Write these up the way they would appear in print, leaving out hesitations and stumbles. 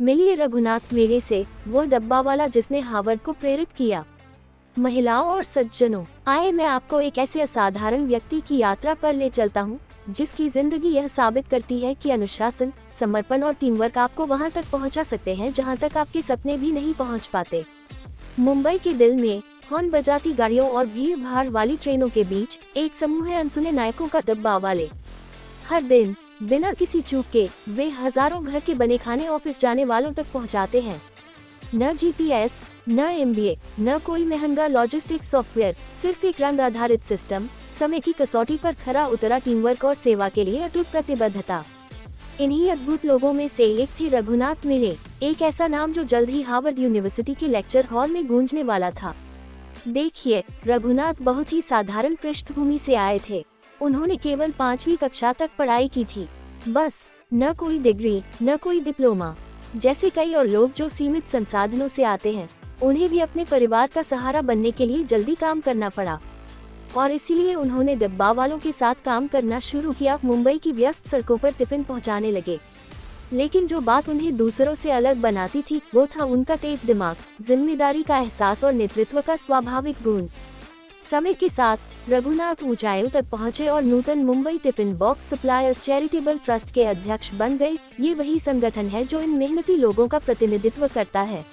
मिलिए रघुनाथ मेरे से, वो डब्बा वाला जिसने हार्वर्ड को प्रेरित किया। महिलाओं और सज्जनों, आए मैं आपको एक ऐसे असाधारण व्यक्ति की यात्रा पर ले चलता हूँ जिसकी जिंदगी यह साबित करती है कि अनुशासन, समर्पण और टीम वर्क आपको वहाँ तक पहुँचा सकते हैं जहाँ तक आपके सपने भी नहीं पहुँच पाते। मुंबई के दिल में हॉर्न बजाती गाड़ियों और भीड़ भाड़ वाली ट्रेनों के बीच एक समूह है अनसुने नायकों का, डब्बा वाले। हर दिन बिना किसी चूक के वे हजारों घर के बने खाने ऑफिस जाने वालों तक पहुंचाते हैं। न जीपीएस, न एमबीए, न कोई महंगा लॉजिस्टिक्स सॉफ्टवेयर, सिर्फ एक रंग आधारित सिस्टम, समय की कसौटी पर खरा उतरा टीम वर्क और सेवा के लिए अटूट प्रतिबद्धता। इन्हीं अद्भुत लोगों में से एक थे रघुनाथ मिले, एक ऐसा नाम जो जल्द ही हार्वर्ड यूनिवर्सिटी के लेक्चर हॉल में गूंजने वाला था। देखिए, रघुनाथ बहुत ही साधारण पृष्ठभूमि से आए थे। उन्होंने केवल 5वीं कक्षा तक पढ़ाई की थी, बस। न कोई डिग्री, न कोई डिप्लोमा। जैसे कई और लोग जो सीमित संसाधनों से आते हैं, उन्हें भी अपने परिवार का सहारा बनने के लिए जल्दी काम करना पड़ा और इसीलिए उन्होंने डब्बा वालों के साथ काम करना शुरू किया। मुंबई की व्यस्त सड़कों पर टिफिन पहुंचाने लगे। लेकिन जो बात उन्हें दूसरों से अलग बनाती थी वो था उनका तेज दिमाग, जिम्मेदारी का एहसास और नेतृत्व का स्वाभाविक गुण। समय के साथ रघुनाथ ऊंचाइयों तक पहुंचे और Nutan Mumbai tiffin box suppliers charitable trust के अध्यक्ष बन गए। ये वही संगठन है जो इन मेहनती लोगों का प्रतिनिधित्व करता है।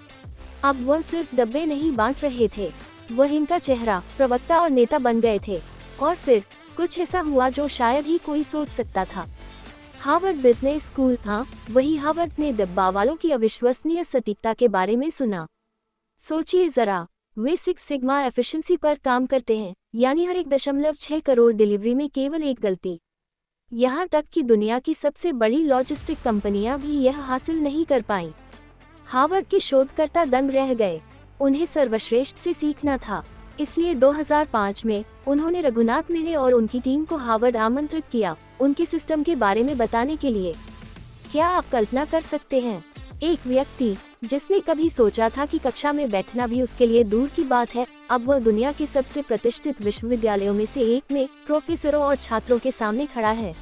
अब वह सिर्फ डब्बे नहीं बांट रहे थे, वह इनका चेहरा, प्रवक्ता और नेता बन गए थे। और फिर कुछ ऐसा हुआ जो शायद ही कोई सोच सकता था। हार्वर्ड बिजनेस स्कूल, हाँ वही हार्वर्ड, ने डब्बा वालों की अविश्वसनीय सटीकता के बारे में सुना। सोचिए जरा, वे 6 सिग्मा एफिशिएंसी पर काम करते हैं, यानी हर 1.6 करोड़ डिलीवरी में केवल एक गलती। यहाँ तक कि दुनिया की सबसे बड़ी लॉजिस्टिक कंपनियां भी यह हासिल नहीं कर पाईं। हार्वर्ड के शोधकर्ता दंग रह गए। उन्हें सर्वश्रेष्ठ से सीखना था। इसलिए 2005 में उन्होंने रघुनाथ मिले और उनकी टीम को हार्वर्ड आमंत्रित किया, उनके सिस्टम के बारे में बताने के लिए। क्या आप कल्पना कर सकते हैं, एक व्यक्ति जिसने कभी सोचा था कि कक्षा में बैठना भी उसके लिए दूर की बात है, अब वह दुनिया के सबसे प्रतिष्ठित विश्वविद्यालयों में से एक में प्रोफेसरों और छात्रों के सामने खड़ा है।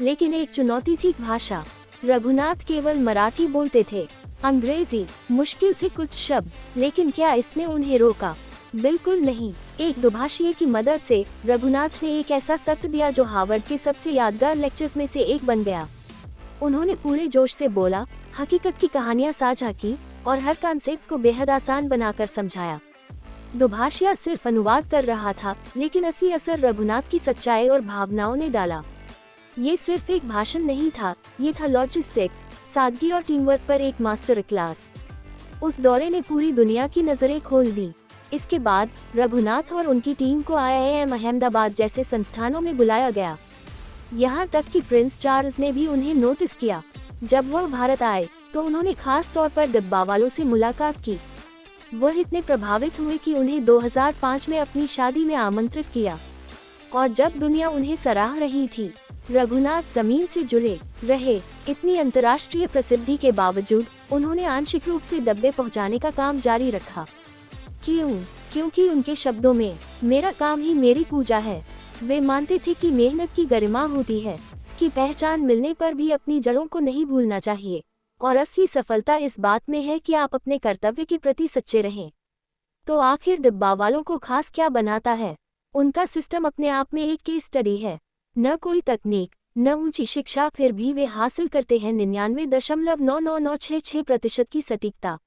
लेकिन एक चुनौती थी भाषा। रघुनाथ केवल मराठी बोलते थे, अंग्रेजी, मुश्किल से कुछ शब्द। लेकिन क्या इसने उन्हें रोका? बिल्कुल नहीं। एक दुभाषिए की मदद से रघुनाथ ने एक ऐसा सत्र दिया जो हार्वर्ड के सबसे यादगार लेक्चर्स में से एक बन गया। उन्होंने पूरे जोश से बोला, हकीकत की कहानियां साझा की और हर कॉन्सेप्ट को बेहद आसान बनाकर समझाया। दुभाषिया सिर्फ अनुवाद कर रहा था, लेकिन असली असर रघुनाथ की सच्चाई और भावनाओं ने डाला। ये सिर्फ एक भाषण नहीं था, ये था लॉजिस्टिक्स, सादगी और टीम वर्क पर एक मास्टर क्लास। उस दौरे ने पूरी दुनिया की नजरें खोल दी। इसके बाद रघुनाथ और उनकी टीम को IIM अहमदाबाद जैसे संस्थानों में बुलाया गया। यहाँ तक कि प्रिंस चार्ल्स ने भी उन्हें नोटिस किया। जब वह भारत आए तो उन्होंने खास तौर पर डब्बा वालों से मुलाकात की। वह इतने प्रभावित हुए कि उन्हें 2005 में अपनी शादी में आमंत्रित किया। और जब दुनिया उन्हें सराह रही थी, रघुनाथ जमीन से जुड़े रहे। इतनी अंतर्राष्ट्रीय प्रसिद्धि के बावजूद उन्होंने आंशिक रूप से डब्बे पहुंचाने का काम जारी रखा। क्यों? क्योंकि उनके शब्दों में, मेरा काम ही मेरी पूजा है। वे मानते थे कि मेहनत की गरिमा होती है, कि पहचान मिलने पर भी अपनी जड़ों को नहीं भूलना चाहिए। और असली सफलता इस बात में है कि आप अपने कर्तव्य के प्रति सच्चे रहें। तो आखिर डब्बा वालों को खास क्या बनाता है? उनका सिस्टम अपने आप में एक केस स्टडी है। न कोई तकनीक, न ऊंची शिक्षा, फिर भी वे हासिल करते हैं 99.99966% की सटीकता।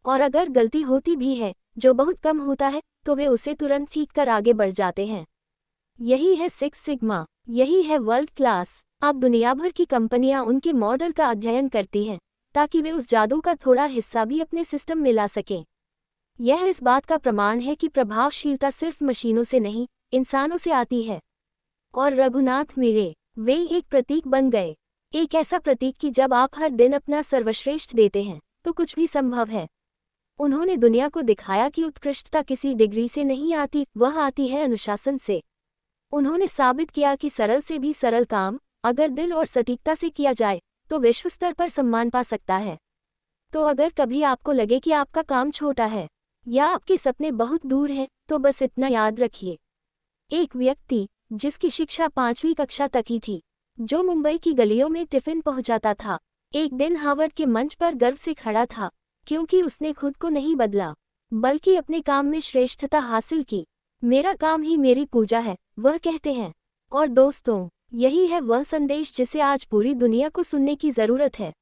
और अगर गलती होती भी है, जो बहुत कम होता है, तो वे उसे तुरंत ठीक कर आगे बढ़ जाते हैं। यही है 6 सिग्मा, यही है वर्ल्ड क्लास। अब दुनिया भर की कंपनियां उनके मॉडल का अध्ययन करती हैं, ताकि वे उस जादू का थोड़ा हिस्सा भी अपने सिस्टम में ला सकें। यह इस बात का प्रमाण है कि प्रभावशीलता सिर्फ मशीनों से नहीं, इंसानों से आती है। और रघुनाथ मिले, वे एक प्रतीक बन गए। एक ऐसा प्रतीक कि जब आप हर दिन अपना सर्वश्रेष्ठ देते हैं, तो कुछ भी संभव है। उन्होंने दुनिया को दिखाया कि उत्कृष्टता किसी डिग्री से नहीं आती, वह आती है अनुशासन से। उन्होंने साबित किया कि सरल से भी सरल काम, अगर दिल और सटीकता से किया जाए, तो विश्व स्तर पर सम्मान पा सकता है। तो अगर कभी आपको लगे कि आपका काम छोटा है या आपके सपने बहुत दूर हैं, तो बस इतना याद रखिए, एक व्यक्ति जिसकी शिक्षा 5वीं कक्षा तक ही थी, जो मुंबई की गलियों में टिफिन पहुंचाता था, एक दिन हावर्ड के मंच पर गर्व से खड़ा था, क्योंकि उसने खुद को नहीं बदला, बल्कि अपने काम में श्रेष्ठता हासिल की। मेरा काम ही मेरी पूजा है, वह कहते हैं। और दोस्तों, यही है वह संदेश जिसे आज पूरी दुनिया को सुनने की जरूरत है।